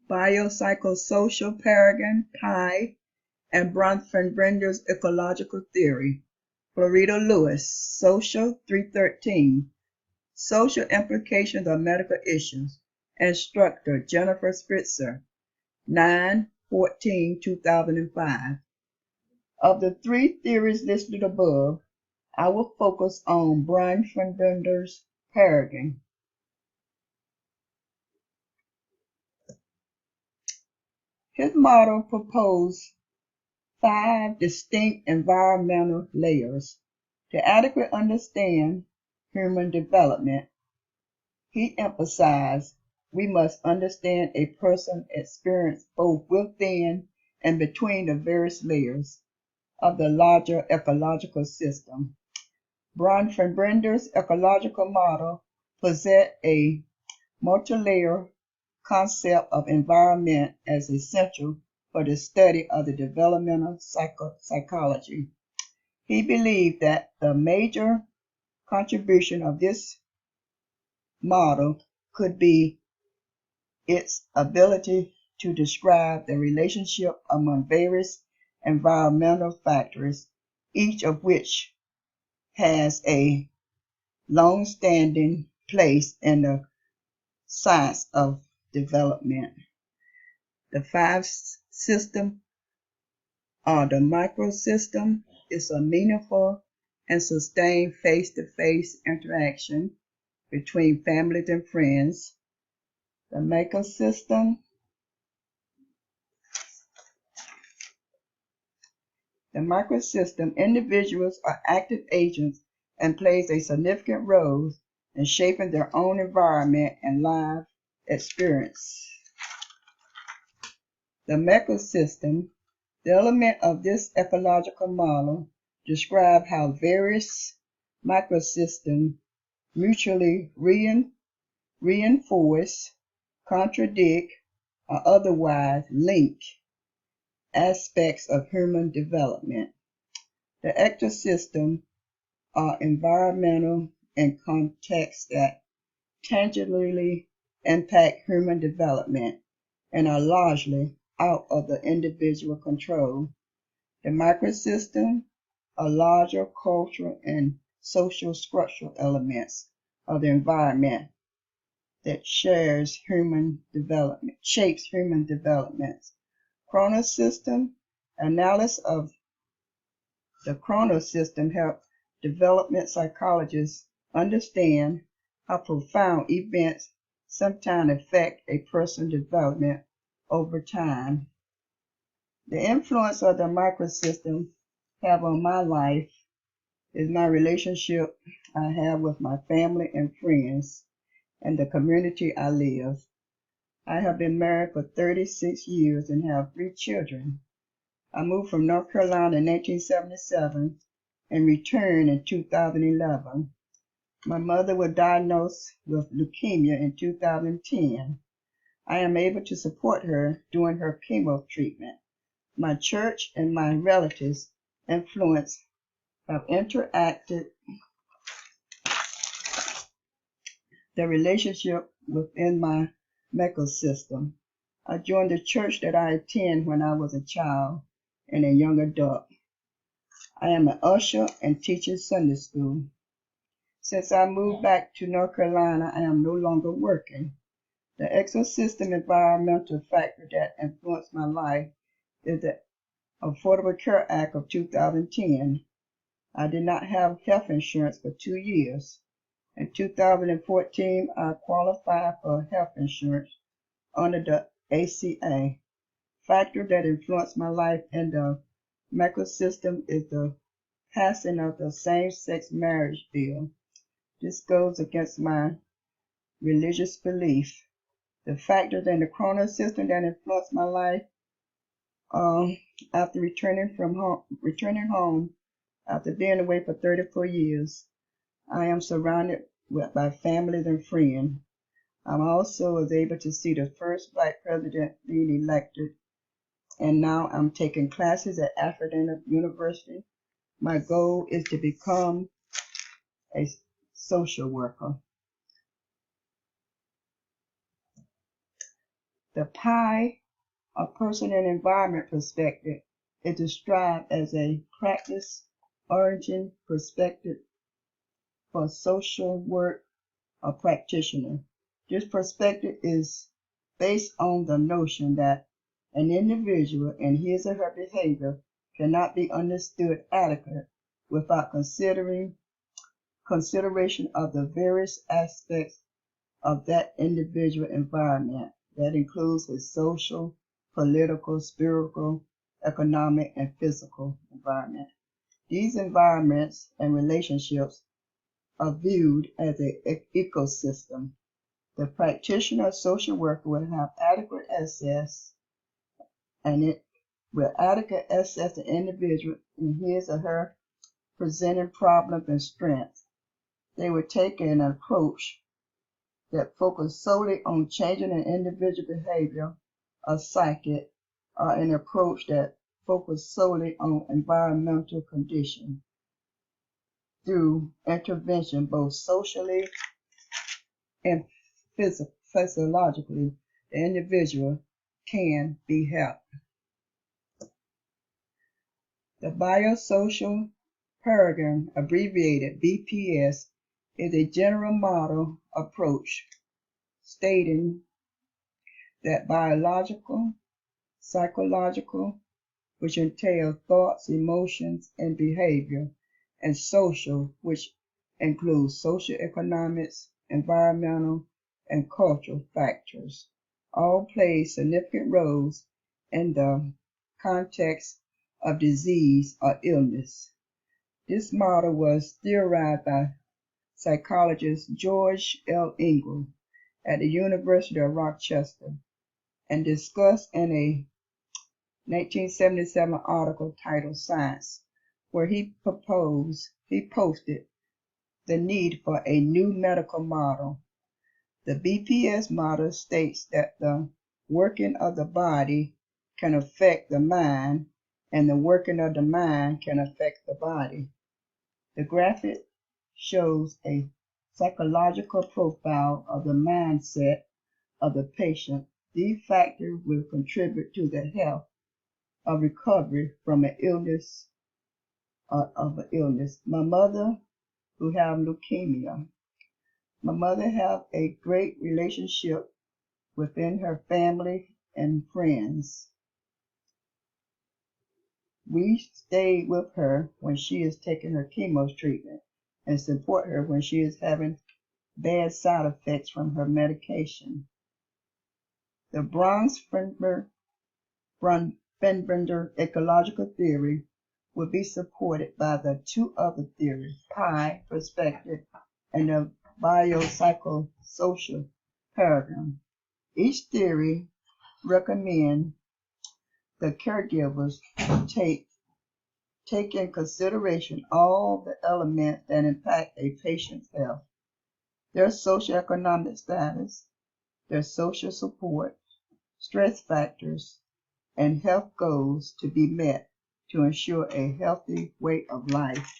Biopsychosocial paradigm, P.I.E, and Bronfenbrenner's ecological theory. Florida Lewis, Social 313, Social Implications of Medical Issues. Instructor, Jennifer Spitzer, 9/14/2005. Of the three theories listed above, I will focus on Bronfenbrenner's paradigm. His model proposed 5 distinct environmental layers. To adequately understand human development, he emphasized we must understand a person's experience both within and between the various layers of the larger ecological system. Bronfenbrenner's ecological model presents a multi-layer concept of environment as essential for the study of the developmental psychology. He believed that the major contribution of this model could be its ability to describe the relationship among various environmental factors, each of which has a long-standing place in the science of development. The 5 system or the microsystem is a meaningful and sustained face-to-face interaction between families and friends. The macrosystem, individuals are active agents and plays a significant role in shaping their own environment and life experience. The macrosystem, the element of this ecological model, describe how various microsystems mutually reinforce, contradict, or otherwise link aspects of human development. The ecosystem are environmental and contexts that tangibly impact human development and are largely out of the individual control. The microsystem are larger cultural and social structural elements of the environment that shapes human development. Chronosystem, analysis of the chronosystem help development psychologists understand how profound events sometimes affect a person's development over time. The influence of the microsystem have on my life is my relationship I have with my family and friends and the community I live. I have been married for 36 years and have 3 children. I moved from North Carolina in 1977 and returned in 2011. My mother was diagnosed with leukemia in 2010. I am able to support her during her chemo treatment. My church and my relatives' influence have interacted the relationship within my ecosystem. I joined the church that I attended when I was a child and a young adult. I am an usher and teach Sunday school. Since I moved back to North Carolina, I am no longer working. The ecosystem environmental factor that influenced my life is the Affordable Care Act of 2010. I did not have health insurance for 2 years. In 2014, I qualified for health insurance under the ACA. Factor that influenced my life in the macrosystem is the passing of the same-sex marriage bill. This goes against my religious belief. The factors in the chronosystem that influenced my life after returning home after being away for 34 years. I am surrounded by families and friends. I also was able to see the first Black president being elected, and now I'm taking classes at African University. My goal is to become a social worker. The P.I.E, a person and environment perspective, is described as a practice origin perspective for social work or practitioner. This perspective is based on the notion that an individual and his or her behavior cannot be understood adequately without consideration of the various aspects of that individual environment. That includes his social, political, spiritual, economic, and physical environment. These environments and relationships are viewed as an ecosystem. The practitioner or social worker will have adequate access and it will adequate assess the individual in his or her presenting problems and strengths. They will take an approach that focuses solely on changing an individual behavior or psyche, or an approach that focuses solely on environmental conditions. Through intervention, both socially and physiologically, the individual can be helped. The Biopsychosocial paradigm, abbreviated BPS, is a general model approach stating that biological, psychological, which entails thoughts, emotions, and behavior, and social, which includes socioeconomics, environmental, and cultural factors, all play significant roles in the context of disease or illness. This model was theorized by psychologist George L. Ingram at the University of Rochester and discussed in a 1977 article titled Science, where he posted the need for a new medical model. The BPS model states that the working of the body can affect the mind, and the working of the mind can affect the body. The graphic shows a psychological profile of the mindset of the patient. These factors will contribute to the health of recovery from an illness My mother, who have leukemia, my mother have a great relationship within her family and friends. We stay with her when she is taking her chemo treatment and support her when she is having bad side effects from her medication. The Bronfenbrenner ecological theory will be supported by the two other theories, P.I.E. perspective and the biopsychosocial paradigm. Each theory recommends the caregivers take in consideration all the elements that impact a patient's health, their socioeconomic status, their social support, stress factors, and health goals to be met to ensure a healthy way of life.